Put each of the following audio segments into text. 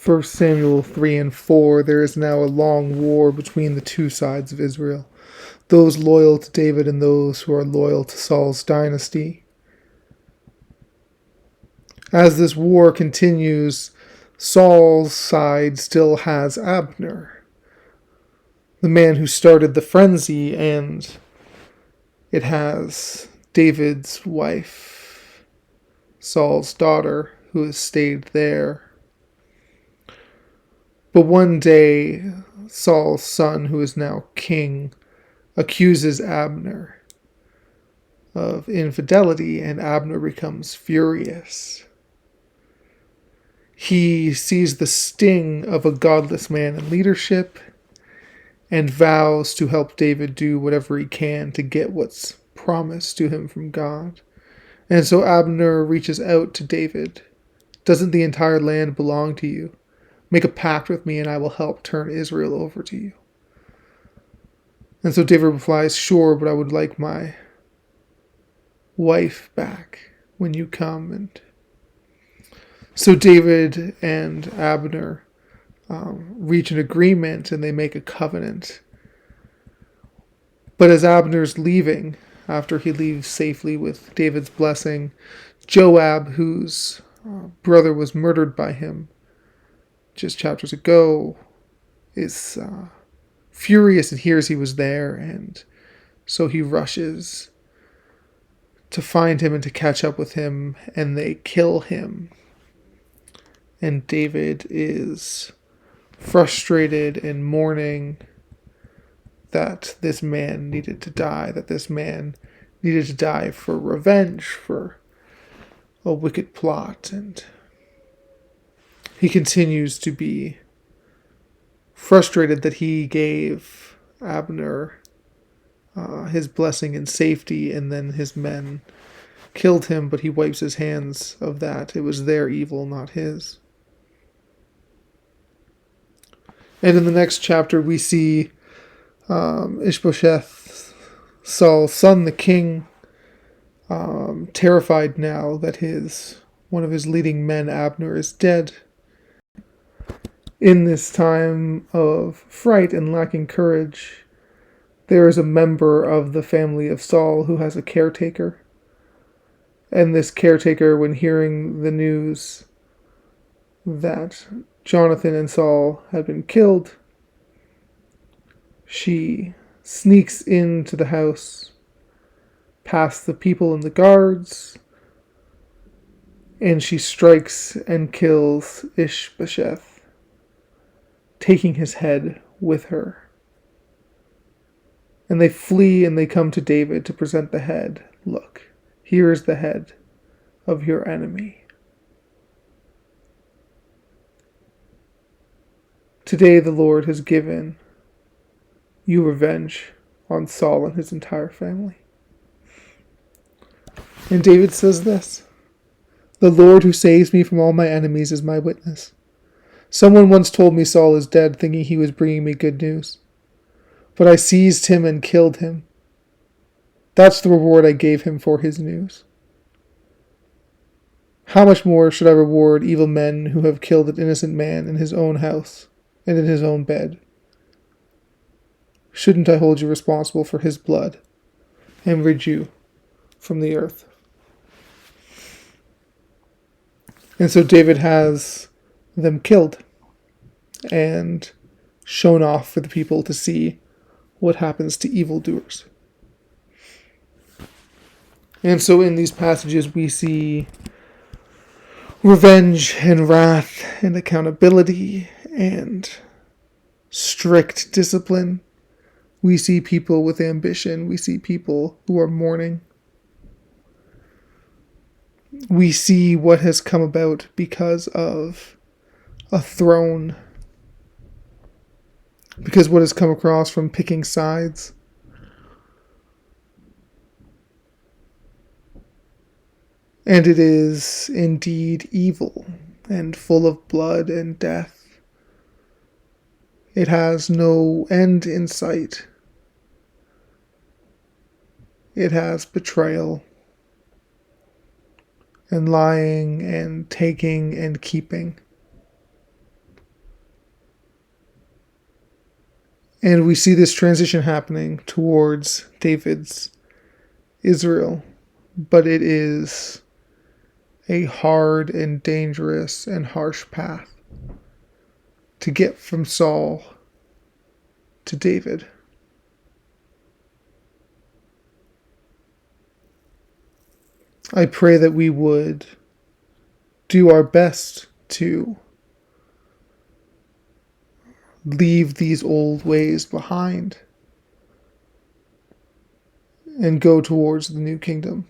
First Samuel 3 and 4, there is now a long war between the two sides of Israel, those loyal to David and those who are loyal to Saul's dynasty. As this war continues, Saul's side still has Abner, the man who started the frenzy, and it has David's wife, Saul's daughter, who has stayed there. But one day, Saul's son, who is now king, accuses Abner of infidelity, and Abner becomes furious. He sees the sting of a godless man in leadership and vows to help David do whatever he can to get what's promised to him from God. And so Abner reaches out to David. Doesn't the entire land belong to you? Make a pact with me and I will help turn Israel over to you. And so David replies, sure, but I would like my wife back when you come. And so David and Abner reach an agreement and they make a covenant. But as Abner's leaving, after he leaves safely with David's blessing, Joab, whose brother was murdered by him just chapters ago, is furious and hears he was there, and so he rushes to find him and to catch up with him, and they kill him. And David is frustrated and mourning that this man needed to die, that this man needed to die for revenge, for a wicked plot. And he continues to be frustrated that he gave Abner his blessing and safety, and then his men killed him, but he wipes his hands of that. It was their evil, not his. And in the next chapter, we see Ishbosheth, Saul's son, the king, terrified now that one of his leading men, Abner, is dead. In this time of fright and lacking courage, there is a member of the family of Saul who has a caretaker. And this caretaker, when hearing the news that Jonathan and Saul had been killed, she sneaks into the house, past the people and the guards, and she strikes and kills Ishbosheth, taking his head with her. And they flee and they come to David to present the head. Look, here is the head of your enemy. Today the Lord has given you revenge on Saul and his entire family. And David says this, the Lord who saves me from all my enemies is my witness. Someone once told me Saul is dead, thinking he was bringing me good news. But I seized him and killed him. That's the reward I gave him for his news. How much more should I reward evil men who have killed an innocent man in his own house and in his own bed? Shouldn't I hold you responsible for his blood and rid you from the earth? And so David has them killed and shown off for the people to see what happens to evildoers. And so in these passages we see revenge and wrath and accountability and strict discipline. We see people with ambition. We see people who are mourning. We see what has come about because of a throne. Because what has come across from picking sides. And it is indeed evil and full of blood and death. It has no end in sight. It has betrayal and lying and taking and keeping. And we see this transition happening towards David's Israel, but it is a hard and dangerous and harsh path to get from Saul to David. I pray that we would do our best to leave these old ways behind and go towards the new kingdom.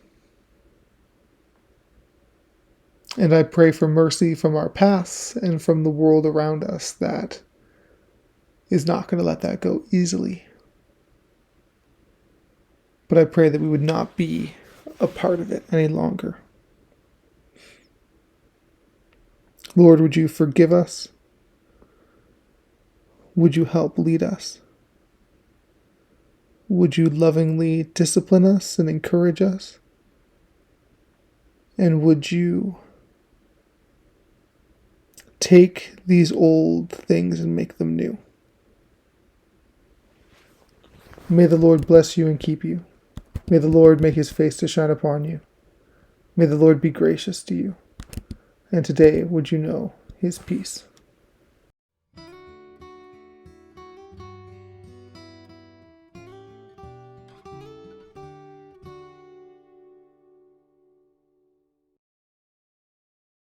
And I pray for mercy from our pasts and from the world around us that is not going to let that go easily. But I pray that we would not be a part of it any longer. Lord, would you forgive us? Would you help lead us? Would you lovingly discipline us and encourage us? And would you take these old things and make them new? May the Lord bless you and keep you. May the Lord make his face to shine upon you. May the Lord be gracious to you. And today would you know his peace.